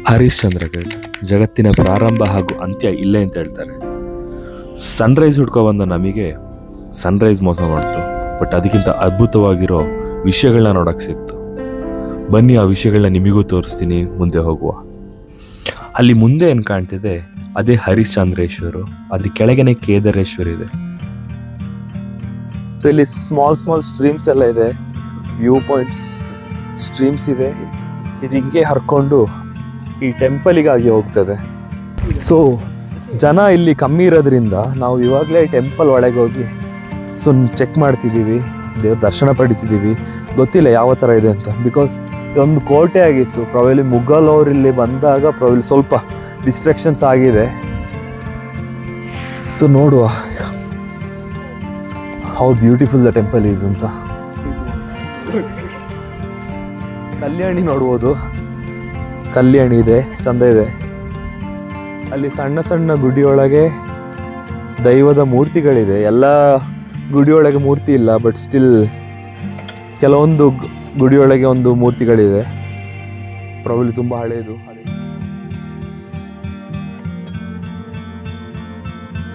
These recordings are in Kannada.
ಹರಿಶ್ಚಂದ್ರಗಢ ಜಗತ್ತಿನ ಪ್ರಾರಂಭ ಹಾಗೂ ಅಂತ್ಯ ಇಲ್ಲೇ ಅಂತ ಹೇಳ್ತಾರೆ. ಸನ್ರೈಸ್ ಹುಡ್ಕೊಬಂದ ನಮಗೆ ಸನ್ರೈಸ್ ಮೋಸ ಮಾಡ್ತು, ಬಟ್ ಅದಕ್ಕಿಂತ ಅದ್ಭುತವಾಗಿರೋ ವಿಷಯಗಳನ್ನ ನೋಡಕ್ಕೆ ಸಿಕ್ತು. ಬನ್ನಿ ಆ ವಿಷಯಗಳನ್ನ ನಿಮಗೂ ತೋರಿಸ್ತೀನಿ. ಮುಂದೆ ಹೋಗುವ. ಅಲ್ಲಿ ಮುಂದೆ ಏನು ಕಾಣ್ತಿದೆ ಅದೇ ಹರಿಶ್ಚಂದ್ರೇಶ್ವರ, ಅದ್ರ ಕೆಳಗನೆ ಕೇದಾರೇಶ್ವರ ಇದೆ. ಸೊ ಇಲ್ಲಿ ಸ್ಮಾಲ್ ಸ್ಟ್ರೀಮ್ಸ್ ಎಲ್ಲ ಇದೆ, ವ್ಯೂ ಪಾಯಿಂಟ್ಸ್ ಸ್ಟ್ರೀಮ್ಸ್ ಇದೆ. ಇದು ಹಿಂಗೆ ಹರ್ಕೊಂಡು ಈ ಟೆಂಪಲಿಗಾಗಿ ಹೋಗ್ತದೆ. ಸೊ ಜನ ಇಲ್ಲಿ ಕಮ್ಮಿ ಇರೋದ್ರಿಂದ ನಾವು ಇವಾಗಲೇ ಟೆಂಪಲ್ ಒಳಗೆ ಹೋಗಿ ಚೆಕ್ ಮಾಡ್ತಿದ್ದೀವಿ, ದೇವ್ರ ದರ್ಶನ ಪಡಿತಿದ್ದೀವಿ. ಗೊತ್ತಿಲ್ಲ ಯಾವ ಥರ ಇದೆ ಅಂತ, ಬಿಕಾಸ್ ಇದೊಂದು ಕೋಟೆ ಆಗಿತ್ತು. ಪ್ರಾಬಲಿ ಮುಘಲ್ ಅವ್ರು ಇಲ್ಲಿ ಬಂದಾಗ ಪ್ರಾಬಲಿ ಸ್ವಲ್ಪ ಡಿಸ್ಟ್ರಾಕ್ಷನ್ಸ್ ಆಗಿದೆ. ಸೊ ನೋಡುವ how beautiful the temple is ಅಂತ. ಕಲ್ಯಾಣಿ ನೋಡ್ಬೋದು, ಕಲ್ಯಾಣಿ ಇದೆ, ಚಂದ ಇದೆ. ಅಲ್ಲಿ ಸಣ್ಣ ಸಣ್ಣ ಗುಡಿಯೊಳಗೆ ದೈವದ ಮೂರ್ತಿಗಳಿದೆ. ಎಲ್ಲ ಗುಡಿಯೊಳಗೆ ಮೂರ್ತಿ ಇಲ್ಲ, ಬಟ್ ಸ್ಟಿಲ್ ಕೆಲವೊಂದು ಗುಡಿಯೊಳಗೆ ಒಂದು ಮೂರ್ತಿಗಳಿದೆ. ಪ್ರಾಬಲಿ ತುಂಬ ಹಳೆಯದು.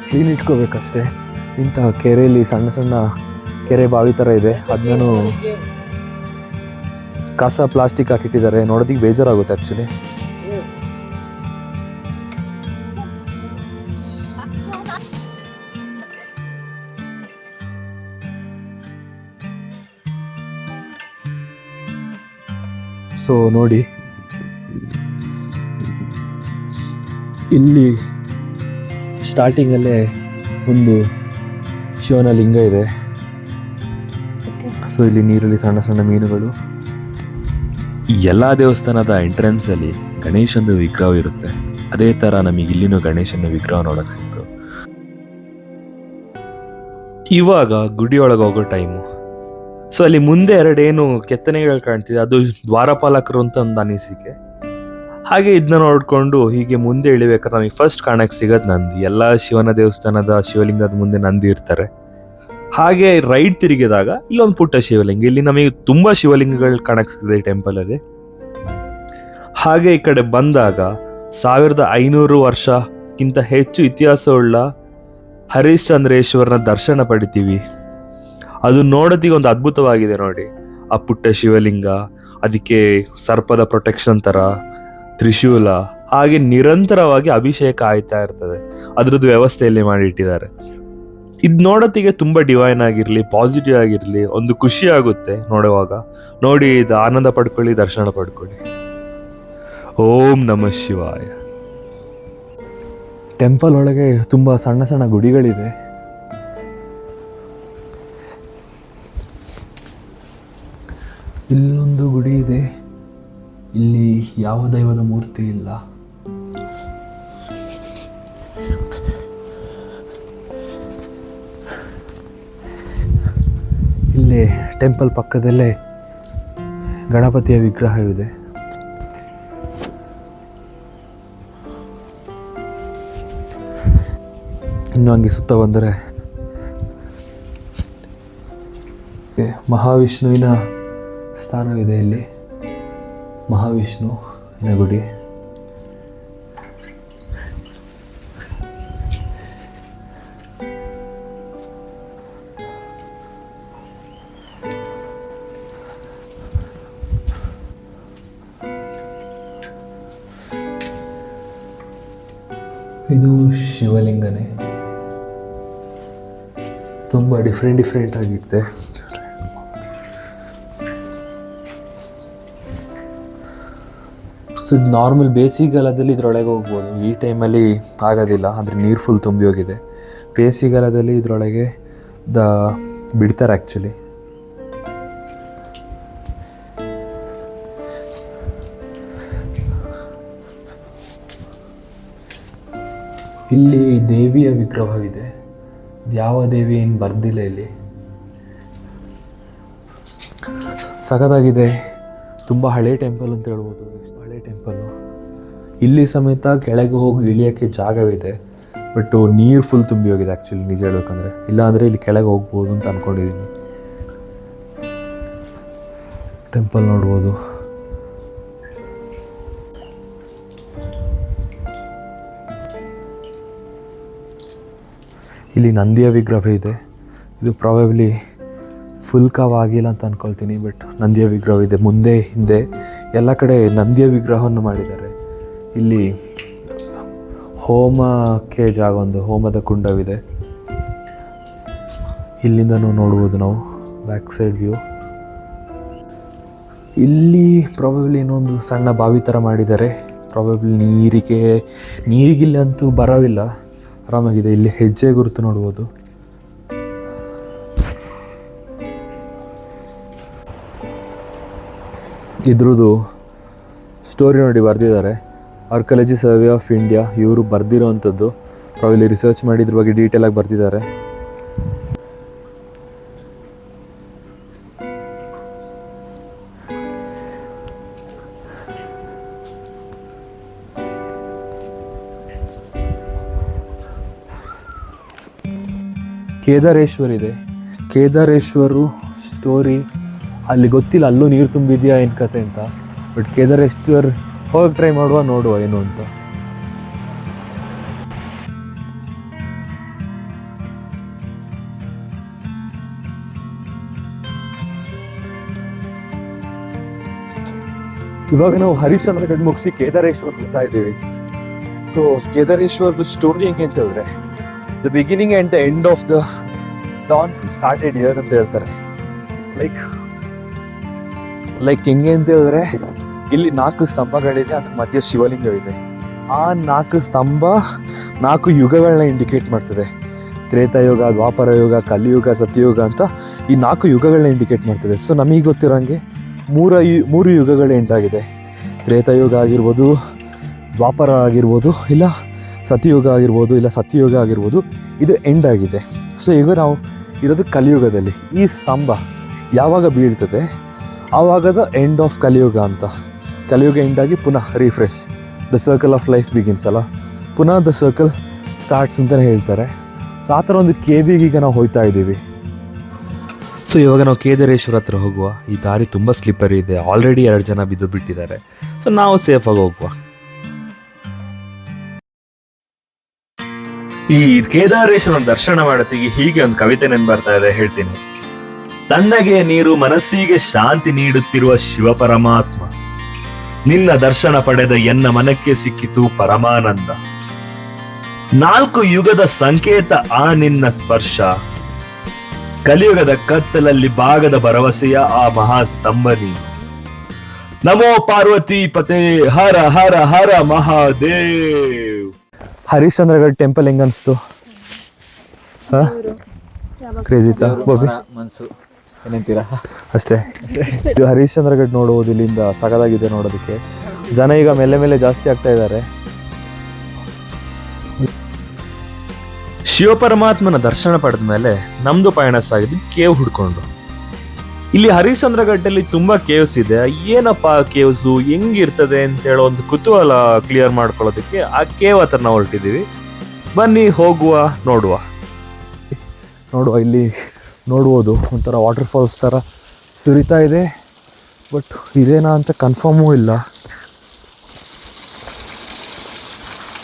ಕ್ಲೀನ್ ಇಟ್ಕೋಬೇಕಷ್ಟೇ. ಇಂತಹ ಕೆರೆಯಲ್ಲಿ ಸಣ್ಣ ಸಣ್ಣ ಕೆರೆ ಬಾವಿ ಥರ ಇದೆ, ಅದನ್ನೂ ಕಸ ಪ್ಲಾಸ್ಟಿಕ್ ಹಾಕಿಟ್ಟಿದ್ದಾರೆ. ನೋಡೋದಕ್ಕೆ ಬೇಜಾರಾಗುತ್ತೆ ಆ್ಯಕ್ಚುಲಿ. ಸೊ ನೋಡಿ, ಇಲ್ಲಿ ಸ್ಟಾರ್ಟಿಂಗಲ್ಲೇ ಒಂದು ಶಿವನ ಲಿಂಗ ಇದೆ. ಸೊ ಇಲ್ಲಿ ನೀರಲ್ಲಿ ಸಣ್ಣ ಸಣ್ಣ ಮೀನುಗಳು. ಈ ಎಲ್ಲ ದೇವಸ್ಥಾನದ ಎಂಟ್ರೆನ್ಸಲ್ಲಿ ಗಣೇಶನ ವಿಗ್ರಹ ಇರುತ್ತೆ. ಅದೇ ಥರ ನಮಗೆ ಇಲ್ಲಿನೂ ಗಣೇಶನ ವಿಗ್ರಹ ನೋಡಕ್ಕೆ ಸಿಕ್ತು. ಇವಾಗ ಗುಡಿಯೊಳಗೆ ಹೋಗೋ ಟೈಮು. ಸೊ ಅಲ್ಲಿ ಮುಂದೆ ಎರಡೇನು ಕೆತ್ತನೆಗಳು ಕಾಣ್ತಿದೆ, ಅದು ದ್ವಾರಪಾಲಕರು ಅಂತ ಒಂದು ಅನಿಸಿಕೆ. ಹಾಗೆ ಇದನ್ನ ನೋಡಿಕೊಂಡು ಹೀಗೆ ಮುಂದೆ ಇಳಿಬೇಕಾದ್ರೆ ನಮಗೆ ಫಸ್ಟ್ ಕಾಣಕ್ಕೆ ಸಿಗೋದು ನಂದಿ. ಎಲ್ಲ ಶಿವನ ದೇವಸ್ಥಾನದ ಶಿವಲಿಂಗದ ಮುಂದೆ ನಂದಿ ಇರ್ತಾರೆ. ಹಾಗೆ ರೈಟ್ ತಿರುಗಿದಾಗ ಇಲ್ಲೊಂದು ಪುಟ್ಟ ಶಿವಲಿಂಗ. ಇಲ್ಲಿ ನಮಗೆ ತುಂಬ ಶಿವಲಿಂಗಗಳು ಕಾಣಕ್ಕೆ ಸಿಗ್ತದೆ ಈ ಟೆಂಪಲಲ್ಲಿ. ಹಾಗೆ ಈ ಕಡೆ ಬಂದಾಗ 1500 ವರ್ಷಕ್ಕಿಂತ ಹೆಚ್ಚು ಇತಿಹಾಸವುಳ್ಳ ಹರಿಶ್ಚಂದ್ರೇಶ್ವರನ ದರ್ಶನ ಪಡಿತೀವಿ. ಅದು ನೋಡೋದಿಗೆ ಒಂದು ಅದ್ಭುತವಾಗಿದೆ ನೋಡಿ. ಆ ಪುಟ್ಟ ಶಿವಲಿಂಗ, ಅದಕ್ಕೆ ಸರ್ಪದ ಪ್ರೊಟೆಕ್ಷನ್ ಥರ ತ್ರಿಶೂಲ, ಹಾಗೆ ನಿರಂತರವಾಗಿ ಅಭಿಷೇಕ ಆಯ್ತಾ ಇರ್ತದೆ. ಅದರದ್ದು ವ್ಯವಸ್ಥೆಯಲ್ಲಿ ಮಾಡಿಟ್ಟಿದ್ದಾರೆ. ಇದು ನೋಡೋತ್ತಿಗೆ ತುಂಬ ಡಿವೈನ್ ಆಗಿರಲಿ, ಪಾಸಿಟಿವ್ ಆಗಿರಲಿ, ಒಂದು ಖುಷಿ ಆಗುತ್ತೆ ನೋಡುವಾಗ. ನೋಡಿ, ಇದು ಆನಂದ ಪಡ್ಕೊಳ್ಳಿ, ದರ್ಶನ ಪಡ್ಕೊಳ್ಳಿ. ಓಂ ನಮಃ ಶಿವಾಯ. ಟೆಂಪಲ್ ಒಳಗೆ ತುಂಬ ಸಣ್ಣ ಸಣ್ಣ ಗುಡಿಗಳಿದೆ. ಇಲ್ಲೊಂದು ಗುಡಿ ಇದೆ. ಇಲ್ಲಿ ಯಾವ ದೈವದ ಮೂರ್ತಿ ಇಲ್ಲ. ಇಲ್ಲಿ ಟೆಂಪಲ್ ಪಕ್ಕದಲ್ಲೇ ಗಣಪತಿಯ ವಿಗ್ರಹವಿದೆ. ಇನ್ನು ಹಂಗೆ ಸುತ್ತ ಬಂದರೆ ಮಹಾವಿಷ್ಣುವಿನ ಸ್ಥಾನವಿದೆ. ಇಲ್ಲಿ ಮಹಾವಿಷ್ಣುವಿನ ಗುಡಿ. ಇದು ಶಿವಲಿಂಗನೇ, ತುಂಬ ಡಿಫ್ರೆಂಟ್ ಆಗಿರುತ್ತೆ. ಸೊ ಇದು ನಾರ್ಮಲ್ ಬೇಸಿಗೆಗಾಲದಲ್ಲಿ ಇದರೊಳಗೆ ಹೋಗ್ಬೋದು. ಈ ಟೈಮಲ್ಲಿ ಆಗೋದಿಲ್ಲ, ಅಂದರೆ ನೀರು ಫುಲ್ ತುಂಬಿ ಹೋಗಿದೆ. ಬೇಸಿಗೆಗಾಲದಲ್ಲಿ ಇದರೊಳಗೆ ಬಿಡ್ತಾರೆ ಆ್ಯಕ್ಚುಲಿ. ಇಲ್ಲಿ ದೇವಿಯ ವಿಗ್ರಹವಿದೆ. ಯಾವ ದೇವಿ ಏನು ಬರ್ದಿಲ್ಲ ಇಲ್ಲಿ. ಸಖತ್ತಾಗಿದೆ. ತುಂಬ ಹಳೆ ಟೆಂಪಲ್ ಅಂತ ಹೇಳ್ಬೋದು. ಹಳೆ ಟೆಂಪಲ್ಲು. ಇಲ್ಲಿ ಸಮೇತ ಕೆಳಗೆ ಹೋಗಿ ಇಳಿಯೋಕ್ಕೆ ಜಾಗವಿದೆ, ಬಟ್ ನೀರು ಫುಲ್ ತುಂಬಿ ಹೋಗಿದೆ ಆ್ಯಕ್ಚುಲಿ, ನಿಜ ಹೇಳ್ಬೇಕಂದ್ರೆ. ಇಲ್ಲಾಂದರೆ ಇಲ್ಲಿ ಕೆಳಗೆ ಹೋಗ್ಬೋದು ಅಂತ ಅಂದ್ಕೊಂಡಿದ್ದೀನಿ. ಟೆಂಪಲ್ ನೋಡ್ಬೋದು. ಇಲ್ಲಿ ನಂದಿಯ ವಿಗ್ರಹ ಇದೆ. ಇದು ಪ್ರಾಬಬ್ಲಿ ಫುಲ್ ಕವ್ ಆಗಿಲ್ಲ ಅಂತ ಅಂದ್ಕೊಳ್ತೀನಿ, ಬಟ್ ನಂದಿಯ ವಿಗ್ರಹ ಇದೆ. ಮುಂದೆ ಹಿಂದೆ ಎಲ್ಲ ಕಡೆ ನಂದಿಯ ವಿಗ್ರಹವನ್ನು ಮಾಡಿದ್ದಾರೆ. ಇಲ್ಲಿ ಹೋಮಕ್ಕೆ ಜಾಗ, ಒಂದು ಹೋಮದ ಕುಂಡವಿದೆ. ಇಲ್ಲಿಂದನೂ ನೋಡ್ಬೋದು ನಾವು ಬ್ಯಾಕ್ ಸೈಡ್ ವ್ಯೂ. ಇಲ್ಲಿ ಪ್ರಾಬಬ್ಲಿ ಇನ್ನೊಂದು ಸಣ್ಣ ಬಾವಿ ಥರ ಮಾಡಿದ್ದಾರೆ. ಪ್ರಾಬಬ್ಲಿ ನೀರಿಗಿಲ್ಲಂತೂ ಬರವಿಲ್ಲ, ಆರಾಮಾಗಿದೆ. ಇಲ್ಲಿ ಹೆಜ್ಜೆ ಗುರುತು ನೋಡ್ಬೋದು. ಇದ್ರದ್ದು ಸ್ಟೋರಿ ನೋಡಿ ಬರೆದಿದ್ದಾರೆ. ಆರ್ಕಿಯಾಲಜಿ ಸರ್ವೆ ಆಫ್ ಇಂಡಿಯಾ ಇವರು ಬರೆದಿರೋವಂಥದ್ದು. ಪ್ರಾಬಬ್ಲಿ ರಿಸರ್ಚ್ ಮಾಡಿ ಇದ್ರ ಬಗ್ಗೆ ಡೀಟೇಲಾಗಿ ಬರೆದಿದ್ದಾರೆ. ಕೇದಾರೇಶ್ವರ್ ಇದೆ. ಕೇದಾರೇಶ್ವರು ಸ್ಟೋರಿ ಅಲ್ಲಿ ಗೊತ್ತಿಲ್ಲ, ಅಲ್ಲೂ ನೀರು ತುಂಬಿದೆಯಾ ಏನು ಕತೆ ಅಂತ. ಬಟ್ ಕೇದಾರೇಶ್ವರ್ ಹೋಗಿ ಟ್ರೈ ನೋಡುವ ಏನು ಅಂತ. ಇವಾಗ ನಾವು ಹರಿಶ್ಚಂದ್ರಗಢ ಮುಗಿಸಿ ಕೇದಾರೇಶ್ವರ್ ಬರ್ತಾ ಇದ್ದೀವಿ. ಸೊ ಕೇದಾರೇಶ್ವರ್ದು ಸ್ಟೋರಿ ಹೆಂಗೆ ಅಂತ ಹೇಳಿದ್ರೆ, the beginning and the end of the Don started here ಅಂತ ಹೇಳ್ತಾರೆ. ಲೈಕ್ ಹೆಂಗೆ ಅಂತ ಹೇಳಿದ್ರೆ, ಇಲ್ಲಿ 4 ಸ್ತಂಭಗಳಿದೆ, ಅದ್ರ ಮಧ್ಯೆ ಶಿವಲಿಂಗವಿದೆ. ಆ 4 ಸ್ತಂಭ 4 ಯುಗಗಳನ್ನ ಇಂಡಿಕೇಟ್ ಮಾಡ್ತದೆ. ತ್ರೇತಾಯುಗ, ದ್ವಾಪರ ಯುಗ, ಕಲಿಯುಗ, ಸತ್ಯಯುಗ ಅಂತ ಈ 4 ಯುಗಗಳನ್ನ ಇಂಡಿಕೇಟ್ ಮಾಡ್ತದೆ. ಸೊ ನಮಗೆ ಗೊತ್ತಿರೋಂಗೆ 3 ಯುಗಗಳು ಎಂಟಾಗಿದೆ. ತ್ರೇತಾಯುಗ ಆಗಿರ್ಬೋದು, ದ್ವಾಪರ ಆಗಿರ್ಬೋದು, ಇಲ್ಲ ಸತ್ಯಯುಗ ಆಗಿರ್ಬೋದು, ಇಲ್ಲ ಸತ್ಯಯುಗ ಆಗಿರ್ಬೋದು, ಇದು ಎಂಡ್ ಆಗಿದೆ. ಸೊ ಈಗ ನಾವು ಇರೋದು ಕಲಿಯುಗದಲ್ಲಿ. ಈ ಸ್ತಂಭ ಯಾವಾಗ ಬೀಳ್ತದೆ ಆವಾಗದ ಎಂಡ್ ಆಫ್ ಕಲಿಯುಗ ಅಂತ. ಕಲಿಯುಗ ಎಂಡಾಗಿ ಪುನಃ refresh, the circle of life begins ಅಲ್ಲ, ಪುನಃ ದ ಸರ್ಕಲ್ ಸ್ಟಾರ್ಟ್ಸ್ ಅಂತಲೇ ಹೇಳ್ತಾರೆ. ಸೊ ಆ ಥರ ಒಂದು ಕೇವಿಗೆ ಈಗ ನಾವು ಹೋಗ್ತಾ ಇದ್ದೀವಿ. ಸೊ ಇವಾಗ ನಾವು ಕೇದಾರೇಶ್ವರ ಹತ್ರ ಹೋಗುವ. ಈ ದಾರಿ ತುಂಬ ಸ್ಲಿಪ್ಪರಿ ಇದೆ, ಆಲ್ರೆಡಿ 2 ಜನ ಬಿದ್ದು ಬಿಟ್ಟಿದ್ದಾರೆ. ಸೊ ನಾವು ಸೇಫಾಗಿ ಹೋಗುವ. ಈ ಕೇದಾರೇಶ್ವರ ದರ್ಶನ ಮಾಡತ್ತಿಗೆ ಹೀಗೆ ಒಂದು ಕವಿತೆ ನೆನ್ ಬರ್ತಾ ಇದೆ, ಹೇಳ್ತೀನಿ. ತಣ್ಣಗೆ ನೀರು ಮನಸ್ಸಿಗೆ ಶಾಂತಿ ನೀಡುತ್ತಿರುವ ಶಿವ ಪರಮಾತ್ಮ, ನಿನ್ನ ದರ್ಶನ ಪಡೆದ ಎನ್ನ ಮನಕ್ಕೆ ಸಿಕ್ಕಿತು ಪರಮಾನಂದ. 4 ಯುಗದ ಸಂಕೇತ ಆ ನಿನ್ನ ಸ್ಪರ್ಶ, ಕಲಿಯುಗದ ಕತ್ತಲಲ್ಲಿ ಭಾಗದ ಭರವಸೆಯ ಆ ಮಹಾಸ್ತಂಭ ನೀನು. ನಮೋ ಪಾರ್ವತಿ ಪತೆ ಹರ ಹರ ಹರ ಮಹಾದೇವ್. ಹರಿಶ್ಚಂದ್ರಗಢ ಟೆಂಪಲ್ ಹೆಂಗ ಅನ್ಸ್ತು? ಕ್ರೇಜಿತಾ ಬಾಬಿ? ಏನಂತೀರಾ? ಅಷ್ಟೇ. ಇದು ಹರಿಶ್ಚಂದ್ರಗಢ ನೋಡುವುದು ಇಲ್ಲಿಂದ ಸಗದಾಗಿದೆ ನೋಡೋದಕ್ಕೆ. ಜನ ಈಗ ಮೇಲೆ ಜಾಸ್ತಿ ಆಗ್ತಾ ಇದ್ದಾರೆ. ಶಿವಪರಮಾತ್ಮನ ದರ್ಶನ ಪಡೆದ ಮೇಲೆ ನಮ್ದು ಪಯಣ ಸಾಗಿದ್ದು ಕೇವ್ ಹುಡ್ಕೊಂಡು. ಇಲ್ಲಿ ಹರಿಶ್ಚಂದ್ರಗಢದಲ್ಲಿ ತುಂಬಾ ಕೇವ್ಸ್ ಇದೆ. ಏನಪ್ಪ ಕೇವ್ಸು, ಹೆಂಗಿರ್ತದೆ ಅಂತ ಹೇಳೋ ಒಂದು ಕುತೂಹಲ ಕ್ಲಿಯರ್ ಮಾಡ್ಕೊಳ್ಳೋದಕ್ಕೆ ಆ ಕೇವ್ ಹತ್ರ ನಾವು ಹೊರಟಿದ್ದೀವಿ. ಬನ್ನಿ ಹೋಗುವ, ನೋಡುವ. ಇಲ್ಲಿ ನೋಡ್ಬೋದು ಒಂಥರ ವಾಟರ್ ಫಾಲ್ಸ್ ಥರ ಸುರಿತಾ ಇದೆ. ಬಟ್ ಇದೇನಾ ಅಂತ ಕನ್ಫರ್ಮೂ ಇಲ್ಲ.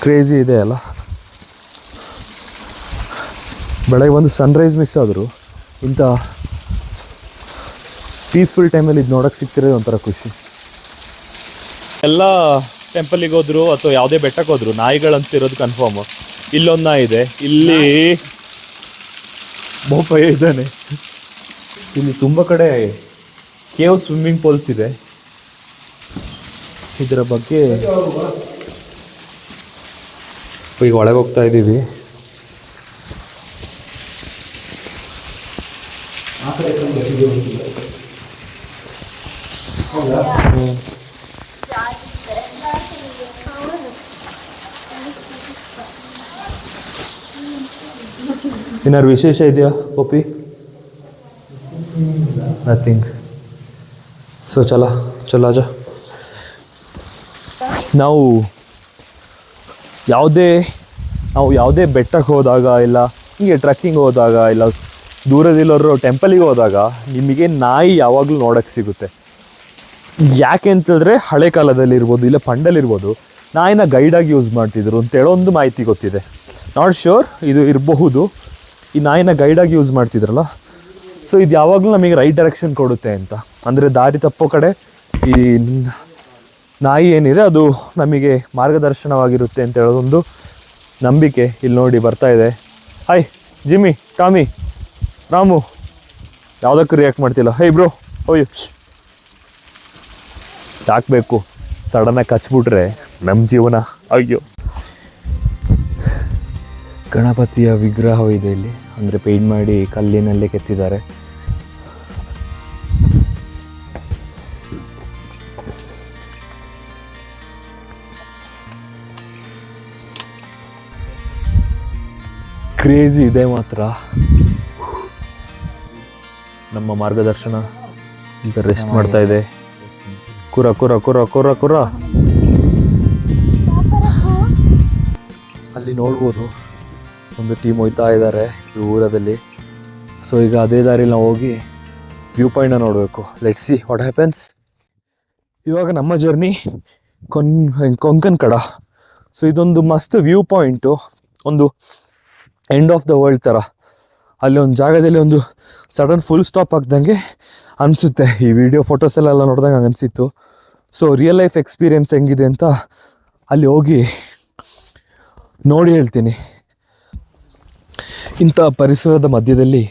ಕ್ರೇಜಿ ಇದೆ ಅಲ್ಲ. ಬೆಳಗ್ಗೆ ಒಂದು ಸನ್ರೈಸ್ ಮಿಸ್ ಆದರೂ ಇಂಥ ಪೀಸ್ಫುಲ್ ಟೈಮಲ್ಲಿ ಇದು ನೋಡೋಕೆ ಸಿಗ್ತಿರೋದು ಒಂಥರ ಖುಷಿ. ಎಲ್ಲ ಟೆಂಪಲಿಗೆ ಹೋದ್ರು ಅಥವಾ ಯಾವುದೇ ಬೆಟ್ಟಕ್ಕೆ ಹೋದ್ರು ನಾಯಿಗಳಂತಿರೋದು ಕನ್ಫರ್ಮ್. ಇಲ್ಲೊಂದು ನಾಯಿ ಇದೆ, ಇಲ್ಲಿ ಬೋಪಯ್ಯ ಇದ್ದಾನೆ. ಇಲ್ಲಿ ತುಂಬ ಕಡೆ ಕೇವ್ ಸ್ವಿಮ್ಮಿಂಗ್ ಪೂಲ್ಸ್ ಇದೆ. ಇದರ ಬಗ್ಗೆ ಈಗ ಒಳಗೆ ಹೋಗ್ತಾ ಇದ್ದೀವಿ. ಏನಾದ್ರು ವಿಶೇಷ ಇದೆಯಾ ಪಪ್ಪಿ? ನಥಿಂಗ್. ಸೊ ಚಲೋ ಆಜ. ನಾವು ಯಾವುದೇ ಬೆಟ್ಟಕ್ಕೆ ಹೋದಾಗ, ಇಲ್ಲ ಹೀಗೆ ಟ್ರೆಕ್ಕಿಂಗ್ ಹೋದಾಗ, ಇಲ್ಲ ದೂರದಿಲ್ಲವರು ಟೆಂಪಲಿಗೆ ಹೋದಾಗ ನಿಮಗೆ ನಾಯಿ ಯಾವಾಗಲೂ ನೋಡೋಕ್ಕೆ ಸಿಗುತ್ತೆ. ಯಾಕೆ ಅಂತಂದರೆ ಹಳೆ ಕಾಲದಲ್ಲಿ ಇರ್ಬೋದು, ಇಲ್ಲ ಪಂಡಲ್ಲಿರ್ಬೋದು, ನಾಯಿನ ಗೈಡಾಗಿ ಯೂಸ್ ಮಾಡ್ತಿದ್ರು ಅಂತೇಳೋ ಒಂದು ಮಾಹಿತಿ ಗೊತ್ತಿದೆ. ನಾಟ್ ಶ್ಯೂರ್ ಇದು ಇರಬಹುದು, ಈ ನಾಯಿನ ಗೈಡಾಗಿ ಯೂಸ್ ಮಾಡ್ತಿದ್ರಲ್ಲ, ಸೊ ಇದು ಯಾವಾಗಲೂ ನಮಗೆ ರೈಟ್ ಡೈರೆಕ್ಷನ್ ಕೊಡುತ್ತೆ ಅಂತ. ಅಂದರೆ ದಾರಿ ತಪ್ಪೋ ಕಡೆ ಈ ನಾಯಿ ಏನಿದೆ ಅದು ನಮಗೆ ಮಾರ್ಗದರ್ಶನವಾಗಿರುತ್ತೆ ಅಂತ ಹೇಳೋದೊಂದು ನಂಬಿಕೆ ಇಲ್ಲಿ ನೋಡಿ ಬರ್ತಾ ಇದೆ. ಹಾಯ್ ಜಿಮ್ಮಿ, ಟಾಮಿ, ರಾಮು, ಯಾವುದಕ್ಕೂ ರಿಯಾಕ್ಟ್ ಮಾಡ್ತಿಲ್ಲ. ಹೇ ಬ್ರೋ, ಓಯ್ ಯಾಕಬೇಕು ಸಡನ್ನಾಗಿ ಕಚ್ಬಿಟ್ರೆ ನಮ್ಮ ಜೀವನ. ಅಯ್ಯೋ, ಗಣಪತಿಯ ವಿಗ್ರಹವಿದೆ ಇಲ್ಲಿ, ಅಂದರೆ ಪೇಂಟ್ ಮಾಡಿ ಕಲ್ಲಿನಲ್ಲೇ ಕೆತ್ತಿದ್ದಾರೆ. ಕ್ರೇಜಿ ಇದೆ ಮಾತ್ರ. ನಮ್ಮ ಮಾರ್ಗದರ್ಶನ ಈಗ ರೆಸ್ಟ್ ಮಾಡ್ತಾ ಇದೆ. ಕುರ ಕುರ ಕುರ ಕುರ ಕುರ ಅಲ್ಲಿ ನೋಡ್ಬೋದು ಒಂದು ಟೀಮ್ ಹೋಯ್ತಾ ಇದ್ದಾರೆ ದೂರದಲ್ಲಿ. ಸೊ ಈಗ ಅದೇ ದಾರಿಲಿ ನಾವು ಹೋಗಿ ವ್ಯೂ ಪಾಯಿಂಟ್ನ ನೋಡಬೇಕು. Let's see what happens. ಇವಾಗ ನಮ್ಮ ಜರ್ನಿ ಕೊಂಕನ್ ಕಡ. ಸೊ ಇದೊಂದು ಮಸ್ತ್ ವ್ಯೂ ಪಾಯಿಂಟು, ಒಂದು ಎಂಡ್ ಆಫ್ ದ ವರ್ಲ್ಡ್ ಥರ. ಅಲ್ಲಿ ಒಂದು ಜಾಗದಲ್ಲಿ ಒಂದು ಸಡನ್ ಫುಲ್ ಸ್ಟಾಪ್ ಆಗ್ದಂಗೆ ಅನಿಸುತ್ತೆ. ಈ ವಿಡಿಯೋ ಫೋಟೋಸೆಲ್ಲ ನೋಡಿದಂಗೆ ಹಂಗೆ ಅನಿಸಿತ್ತು. ಸೊ ರಿಯಲ್ ಲೈಫ್ ಎಕ್ಸ್ಪೀರಿಯೆನ್ಸ್ ಹೆಂಗಿದೆ ಅಂತ ಅಲ್ಲಿ ಹೋಗಿ ನೋಡಿ ಹೇಳ್ತೀನಿ. ಇಂಥ ಪರಿಸರದ ಮಧ್ಯದಲ್ಲಿ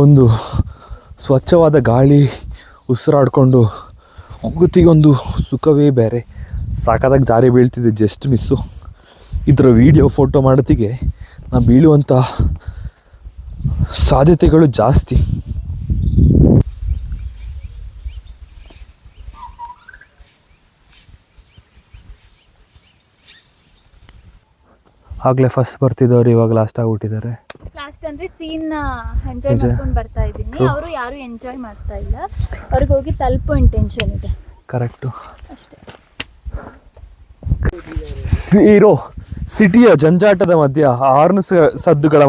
ಒಂದು ಸ್ವಚ್ಛವಾದ ಗಾಳಿ ಉಸಿರಾಡಿಕೊಂಡು ಹೋಗುತ್ತಿಗೊಂದು ಸುಖವೇ ಬೇರೆ. ಸಾಕಾದಾಗ ಜಾರಿ ಬೀಳ್ತಿದ್ದೆ, ಜಸ್ಟ್ ಮಿಸ್ಸು. ಇದರ ವಿಡಿಯೋ ಫೋಟೋ ಮಾಡೋತ್ತಿಗೆ ನಾನು ಬೀಳುವಂಥ ಸಾಧ್ಯತೆಗಳು ಜಾಸ್ತಿ. ಆಗ್ಲೇ ಫಸ್ಟ್ ಬರ್ತಿದ್ದವ್ರು ಇವಾಗ ಲಾಸ್ಟ್ ಆಗಿಬಿಟ್ಟಿದ್ದಾರೆ. ಲಾಸ್ಟ್ ಅಂದ್ರೆ ಸೀನ್ ಎಂಜಾಯ್ ಮಾಡ್ಕೊಂಡು ಬರ್ತಾ ಇದ್ದೀನಿ. ಅವರು ಯಾರು ಎಂಜಾಯ್ ಮಾಡ್ತಾ ಇಲ್ಲ, ಅವ್ರಿಗೆ ಹೋಗಿ ತಲುಪೋ ಇಂಟೆನ್ಷನ್ ಇದೆ. ಕರೆಕ್ಟು. ಅಷ್ಟೇ. ಇರೋ ಸಿಟಿಯ ಜಂಜಾಟದ ಮಧ್ಯ, ಹಾರ್ನ್ ಸದ್ದುಗಳ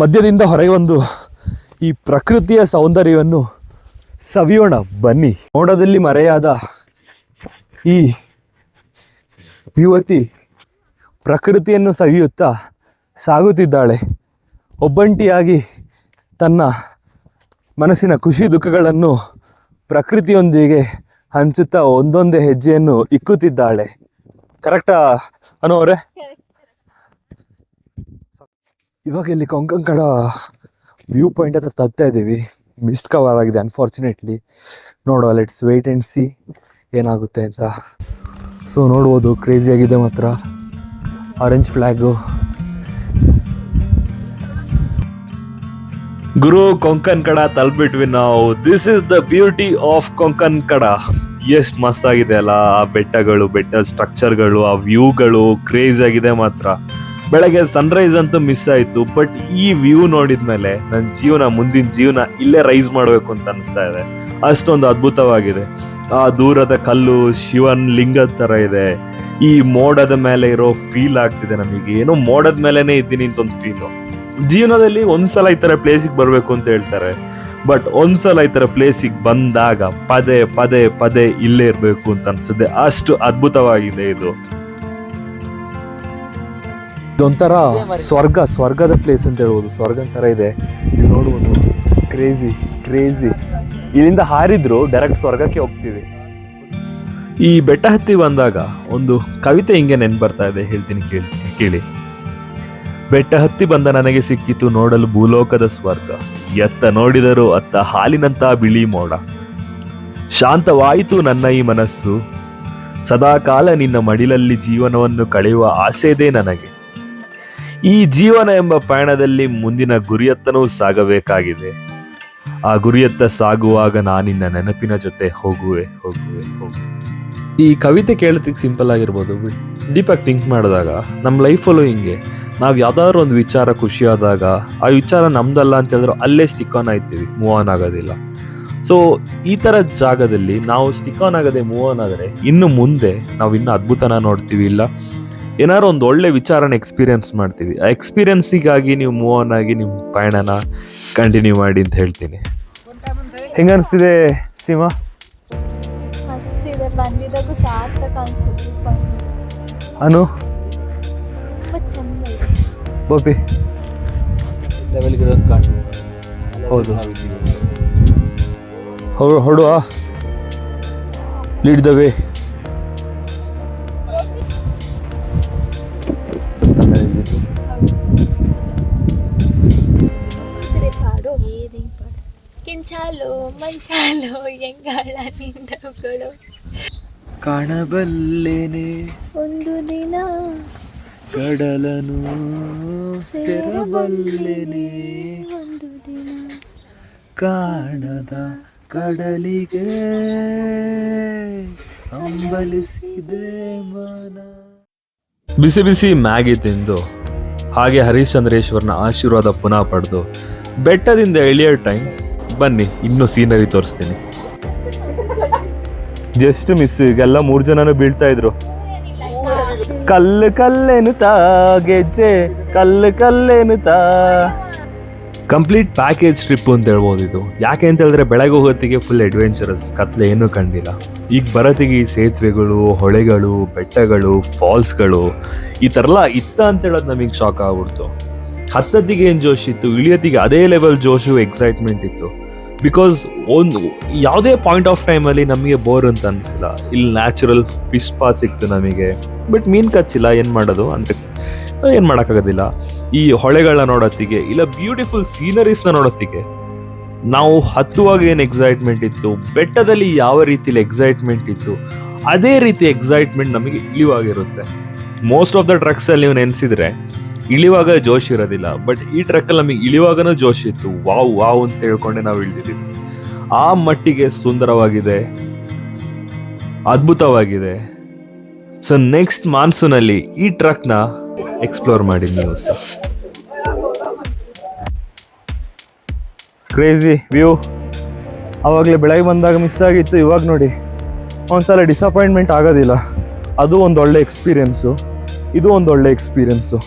ಮಧ್ಯದಿಂದ ಹೊರಗೆ ಒಂದು ಈ ಪ್ರಕೃತಿಯ ಸೌಂದರ್ಯವನ್ನು ಸವಿಯೋಣ ಬನ್ನಿ. ಮೋಡದಲ್ಲಿ ಮರೆಯಾದ ಈ ಯುವತಿ ಪ್ರಕೃತಿಯನ್ನು ಸವಿಯುತ್ತಾ ಸಾಗುತ್ತಿದ್ದಾಳೆ. ಒಬ್ಬಂಟಿಯಾಗಿ ತನ್ನ ಮನಸ್ಸಿನ ಖುಷಿ ದುಃಖಗಳನ್ನು ಪ್ರಕೃತಿಯೊಂದಿಗೆ ಹಂಚುತ್ತಾ ಒಂದೊಂದೇ ಹೆಜ್ಜೆಯನ್ನು ಇಕ್ಕುತ್ತಿದ್ದಾಳೆ. ಕರೆಕ್ಟಾ ಅನ್ನೋರೆ? ಇವಾಗ ಇಲ್ಲಿ ಕೊಂಕನ್ ಕಡ ವ್ಯೂ ಪಾಯಿಂಟ್ ಹತ್ರ ತಪ್ತಾ ಇದ್ದೀವಿ. ಮಿಸ್ಟ್ ಕವರ್ ಆಗಿದೆ ಅನ್ಫಾರ್ಚುನೇಟ್ಲಿ. ನೋಡುವ, ಲೆಟ್ಸ್ ವೇಟ್ ಆ್ಯಂಡ್ ಸಿ ಏನಾಗುತ್ತೆ ಅಂತ. ಸೊ ನೋಡ್ಬೋದು, ಕ್ರೇಜಿ ಆಗಿದೆ ಮಾತ್ರ. Orange flag. ಗುರು, ಕೊಂಕನ್ ಕಡ ತಲುಪಿಟ್ವಿ ನಾವು. This is the beauty of Konkan ಕಡ. ಎಷ್ಟು ಮಸ್ತ್ ಆಗಿದೆ ಅಲ್ಲ, ಆ ಬೆಟ್ಟಗಳು, ಬೆಟ್ಟ ಸ್ಟ್ರಕ್ಚರ್ಗಳು, ಆ ವ್ಯೂಗಳು ಕ್ರೇಜ್ ಆಗಿದೆ ಮಾತ್ರ. ಬೆಳಗ್ಗೆ ಸನ್ರೈಸ್ ಅಂತೂ ಮಿಸ್ ಆಯಿತು, ಬಟ್ ಈ ವ್ಯೂ ನೋಡಿದ್ಮೇಲೆ ನನ್ನ ಮುಂದಿನ ಜೀವನ ಇಲ್ಲೇ ರೈಸ್ ಮಾಡಬೇಕು ಅಂತ ಅನಿಸ್ತಾ ಇದೆ. ಅಷ್ಟೊಂದು ಅದ್ಭುತವಾಗಿದೆ. ಆ ದೂರದ ಕಲ್ಲು ಶಿವನ್ ಲಿಂಗದ ಥರ ಇದೆ. ಈ ಮೋಡದ ಮೇಲೆ ಇರೋ ಫೀಲ್ ಆಗ್ತಿದೆ ನಮಗೆ. ಏನೋ ಮೋಡದ ಮೇಲೆನೇ ಇದ್ದೀನಿ ಅಂತ ಒಂದು ಫೀಲು. ಜೀವನದಲ್ಲಿ ಒಂದ್ಸಲ ಈ ಥರ ಪ್ಲೇಸಿಗೆ ಬರಬೇಕು ಅಂತ ಹೇಳ್ತಾರೆ, ಬಟ್ ಒಂದ್ಸಲ ಈ ಥರ ಪ್ಲೇಸಿಗೆ ಬಂದಾಗ ಪದೇ ಪದೇ ಪದೇ ಇಲ್ಲೇ ಇರಬೇಕು ಅಂತ ಅನ್ಸುತ್ತೆ. ಅಷ್ಟು ಅದ್ಭುತವಾಗಿದೆ ಇದು. ಇದೊಂಥರ ಸ್ವರ್ಗದ ಪ್ಲೇಸ್ ಅಂತ ಹೇಳ್ಬೋದು. ಸ್ವರ್ಗ ಥರ ಇದೆ. ಇಲ್ಲಿ ನೋಡ್ಬೋದು, ಕ್ರೇಜಿ ಕ್ರೇಜಿ. ಇಲ್ಲಿಂದ ಹಾರಿದ್ರು ಡೈರೆಕ್ಟ್ ಸ್ವರ್ಗಕ್ಕೆ ಹೋಗ್ತೀವಿ. ಈ ಬೆಟ್ಟ ಹತ್ತಿ ಬಂದಾಗ ಒಂದು ಕವಿತೆ ಹಿಂಗೆ ನೆನ್ಪು ಬರ್ತಾ ಇದೆ, ಹೇಳ್ತೀನಿ ಕೇಳಿ. ಬೆಟ್ಟ ಹತ್ತಿ ಬಂದ ನನಗೆ ಸಿಕ್ಕಿತು ನೋಡಲು ಭೂಲೋಕದ ಸ್ವರ್ಗ. ಎತ್ತ ನೋಡಿದರೂ ಅತ್ತ ಹಾಲಿನಂತ ಬಿಳಿ ಮೋಡ. ಶಾಂತವಾಯಿತು ನನ್ನ ಈ ಮನಸ್ಸು, ಸದಾಕಾಲ ನಿನ್ನ ಮಡಿಲಲ್ಲಿ ಜೀವನವನ್ನು ಕಳೆಯುವ ಆಸೆದೆ ನನಗೆ. ಈ ಜೀವನ ಎಂಬ ಪಯಣದಲ್ಲಿ ಮುಂದಿನ ಗುರಿಯತ್ತನೂ ಸಾಗಬೇಕಾಗಿದೆ. ಆ ಗುರಿಯತ್ತ ಸಾಗುವಾಗ ನಾನಿನ್ನ ನೆನಪಿನ ಜೊತೆ ಹೋಗುವೆ. ಈ ಕವಿತೆ ಕೇಳೋದಕ್ಕೆ ಸಿಂಪಲ್ ಆಗಿರ್ಬೋದು, ಡೀಪಾಗಿ ಥಿಂಕ್ ಮಾಡಿದಾಗ ನಮ್ಮ ಲೈಫಲ್ಲೂ ಹಿಂಗೆ ನಾವು ಯಾವ್ದಾದ್ರು ಒಂದು ವಿಚಾರ ಖುಷಿಯಾದಾಗ ಆ ವಿಚಾರ ನಮ್ದಲ್ಲ ಅಂತ ಹೇಳಿದ್ರು ಅಲ್ಲೇ ಸ್ಟಿಕ್ ಆನ್ ಆಯ್ತೀವಿ, ಮೂವ್ ಆನ್ ಆಗೋದಿಲ್ಲ. ಸೊ ಈ ಥರ ಜಾಗದಲ್ಲಿ ನಾವು ಸ್ಟಿಕ್ ಆನ್ ಆಗದೆ ಮೂವ್ ಆನ್ ಆದರೆ ಇನ್ನು ಮುಂದೆ ನಾವು ಇನ್ನೂ ಅದ್ಭುತನ ನೋಡ್ತೀವಿ, ಇಲ್ಲ ಏನಾದ್ರು ಒಂದು ಒಳ್ಳೆ ವಿಚಾರನ ಎಕ್ಸ್ಪೀರಿಯನ್ಸ್ ಮಾಡ್ತೀವಿ. ಆ ಎಕ್ಸ್ಪೀರಿಯನ್ಸಿಗಾಗಿ ನೀವು ಮೂವ್ ಆನ್ ಆಗಿ ನಿಮ್ಮ ಪಯಣನ ಕಂಟಿನ್ಯೂ ಮಾಡಿ ಅಂತ ಹೇಳ್ತೀನಿ. ಹೆಂಗ ಅನಿಸ್ತಿದೆ ಸೀಮಾ? ಬಂದಿದ್ದಾಗೂ ಸಾರ್ಥಕ ಅನಿಸ್ತಿದೆ. ಅನು? ತುಂಬ ಬೋಪಿ ಲೆವೆಲ್ಗಿರೋದು ಕಾಣು. ಹೌದು. ನಾವಿದ್ದೀವಿ. ಹೊಡುವ ಲೀಡ್ ದ ವೇ. పాడు ఏది పాడు కించాలో మంచాలో ఎంಗಾಳ ನಿಂದಗಳು ಕಾಣಬಲ್ಲೇನೆ ಒಂದು ದಿನ ಕಡಲನು ಸೆರಬಲ್ಲೇನೆ ಒಂದು ದಿನ ಕಾಣದ ಕಡಲಿಗೆ ಅಂಬಲಿಸಿದೆ ಮನ. ಬಿಸಿ ಬಿಸಿ ಮ್ಯಾಗಿ ತಿಂದು ಹಾಗೆ ಹರಿಶ್ಚಂದ್ರೇಶ್ವರನ ಆಶೀರ್ವಾದ ಪುನಃ ಪಡೆದು ಬೆಟ್ಟದಿಂದ ಇಳಿಯೋ ಟೈಮ್. ಬನ್ನಿ ಇನ್ನೂ ಸೀನರಿ ತೋರಿಸ್ತೀನಿ. Just miss. ಈಗೆಲ್ಲ 3 ಜನನು ಬೀಳ್ತಾ ಇದ್ರು. ಕಲ್ಲು ಕಲ್ಲೆನುತ್ತಾ ಗೆಜ್ಜೆ ಕಲ್ಲು ಕಲ್ಲೆನುತ್ತಾ. ಕಂಪ್ಲೀಟ್ ಪ್ಯಾಕೇಜ್ ಟ್ರಿಪ್ ಅಂತ ಹೇಳ್ಬೋದು ಇದು. ಯಾಕೆ ಅಂತ ಹೇಳಿದ್ರೆ ಬೆಳಗ್ಗೆ ಹೋಗೋತ್ತಿಗೆ ಫುಲ್ ಅಡ್ವೆಂಚರಸ್, ಕತ್ಲೆ ಏನೂ ಕಂಡಿಲ್ಲ. ಈಗ ಬರೋತ್ತಿಗೆ ಈ ಸೇತುವೆಗಳು, ಹೊಳೆಗಳು, ಬೆಟ್ಟಗಳು, ಫಾಲ್ಸ್ಗಳು ಈ ಥರ ಎಲ್ಲ ಇತ್ತ ಅಂತ ಹೇಳೋದು ನಮಗೆ ಶಾಕ್ ಆಗ್ಬಿಡ್ತು. ಹತ್ತತ್ತಿಗೆ ಏನು ಜೋಶ್ ಇತ್ತು, ಇಳಿಯೋತ್ತಿಗೆ ಅದೇ ಲೆವೆಲ್ ಜೋಶು, ಎಕ್ಸೈಟ್ಮೆಂಟ್ ಇತ್ತು. ಬಿಕಾಸ್ ಒಂದು ಯಾವುದೇ ಪಾಯಿಂಟ್ ಆಫ್ ಟೈಮಲ್ಲಿ ನಮಗೆ ಬೋರ್ ಅಂತ ಅನಿಸಿಲ್ಲ. ಇಲ್ಲಿ ನ್ಯಾಚುರಲ್ ಫಿಶ್ ಪಾ ಸಿಕ್ತು ನಮಗೆ, ಬಟ್ ಮೀನು ಕಚ್ಚಿಲ್ಲ. ಏನು ಮಾಡೋದು ಅಂದರೆ ಏನು ಮಾಡೋಕ್ಕಾಗೋದಿಲ್ಲ. ಈ ಹೊಳೆಗಳನ್ನ ನೋಡೋತ್ತಿಗೆ, ಇಲ್ಲ ಬ್ಯೂಟಿಫುಲ್ ಸೀನರೀಸ್ನ ನೋಡೋತ್ತಿಗೆ ನಾವು ಹತ್ತುವಾಗ ಏನು ಎಕ್ಸೈಟ್ಮೆಂಟ್ ಇತ್ತು, ಬೆಟ್ಟದಲ್ಲಿ ಯಾವ ರೀತಿಲಿ ಎಕ್ಸೈಟ್ಮೆಂಟ್ ಇತ್ತು, ಅದೇ ರೀತಿ ಎಕ್ಸೈಟ್ಮೆಂಟ್ ನಮಗೆ ಇಳಿವಾಗಿರುತ್ತೆ. ಮೋಸ್ಟ್ ಆಫ್ ದ ಟ್ರಕ್ಸಲ್ಲಿ ನೀವು ನೆನೆಸಿದ್ರೆ ಇಳಿವಾಗ ಜೋಶ್ ಇರೋದಿಲ್ಲ, ಬಟ್ ಈ ಟ್ರಕ್ಕಲ್ಲಿ ನಮಗೆ ಇಳಿವಾಗನೂ ಜೋಶ್ ಇತ್ತು. ವಾವ್ ವಾವ್ ಅಂತ ಹೇಳ್ಕೊಂಡೆ ನಾವು ಇಳಿದಿದ್ದೀವಿ. ಆ ಮಟ್ಟಿಗೆ ಸುಂದರವಾಗಿದೆ, ಅದ್ಭುತವಾಗಿದೆ. ಸೊ ನೆಕ್ಸ್ಟ್ ಮಾನ್ಸೂನಲ್ಲಿ ಈ ಟ್ರಕ್ನ ಎಕ್ಸ್ಪ್ಲೋರ್ ಮಾಡಿ ನೀವು ಸಹ. Crazy view. ಆವಾಗಲೇ ಬೆಳಗ್ಗೆ ಬಂದಾಗ ಮಿಸ್ ಆಗಿತ್ತು, ಇವಾಗ ನೋಡಿ ಒಂದ್ಸಲ ಡಿಸಪಾಯಿಂಟ್ಮೆಂಟ್ ಆಗೋದಿಲ್ಲ. ಅದು ಒಂದು ಒಳ್ಳೆ ಎಕ್ಸ್ಪೀರಿಯೆನ್ಸು, ಇದು ಒಂದು ಒಳ್ಳೆ ಎಕ್ಸ್ಪೀರಿಯೆನ್ಸು.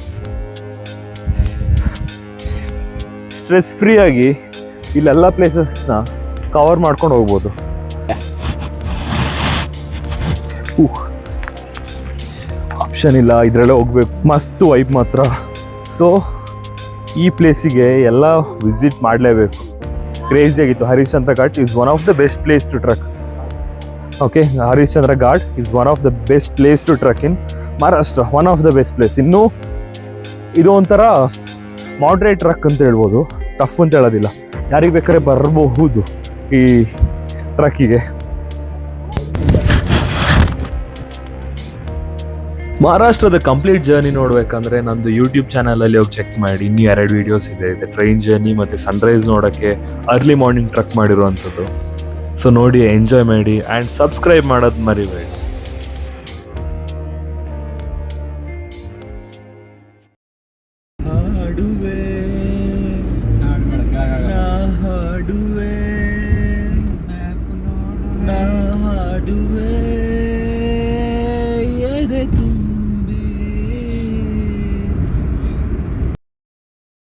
ಸ್ಟ್ರೆಸ್ ಫ್ರೀ ಆಗಿ ಇಲ್ಲೆಲ್ಲ ಪ್ಲೇಸಸ್ನ ಕವರ್ ಮಾಡ್ಕೊಂಡು ಹೋಗ್ಬೋದು. ಆಪ್ಷನ್ ಇಲ್ಲ, ಇದರಲ್ಲೇ ಹೋಗ್ಬೇಕು. ಮಸ್ತ್ ವೈಬ್ ಮಾತ್ರ. ಸೊ ಈ ಪ್ಲೇಸಿಗೆ ಎಲ್ಲ ವಿಸಿಟ್ ಮಾಡಲೇಬೇಕು. ಕ್ರೇಜಿ ಆಗಿತ್ತು. Harishchandra Ghat is one of the best place to trek. Okay, Harishchandra Ghat is one of the best place to trek in Maharashtra. One of the best place. ಇನ್ನು ಇದು ಒಂಥರ ಮಾಡ್ರೇಟ್ ಟ್ರಕ್ ಅಂತ ಹೇಳ್ಬೋದು, ಟಫ್ ಅಂತ ಹೇಳೋದಿಲ್ಲ. ಯಾರಿಗೆ ಬೇಕಾದ್ರೆ ಬರಬಹುದು ಈ ಟ್ರಕ್ಕಿಗೆ. ಮಹಾರಾಷ್ಟ್ರದ ಕಂಪ್ಲೀಟ್ ಜರ್ನಿ ನೋಡ್ಬೇಕಂದ್ರೆ ನಂದು ಯೂಟ್ಯೂಬ್ ಚಾನಲಲ್ಲಿ ಹೋಗಿ ಚೆಕ್ ಮಾಡಿ. ಇನ್ನೂ 2 ವೀಡಿಯೋಸ್ ಇದೆ. ಟ್ರೈನ್ ಜರ್ನಿ ಮತ್ತು ಸನ್ರೈಸ್ ನೋಡೋಕ್ಕೆ ಅರ್ಲಿ ಮಾರ್ನಿಂಗ್ ಟ್ರಕ್ ಮಾಡಿರುವಂಥದ್ದು. ಸೊ ನೋಡಿ, ಎಂಜಾಯ್ ಮಾಡಿ ಆ್ಯಂಡ್ ಸಬ್ಸ್ಕ್ರೈಬ್ ಮಾಡೋದು ಮರಿಬೇಡಿ. ಹಾಡುವೆ ಹಾಡುವೆ ಹಾಡುವೆ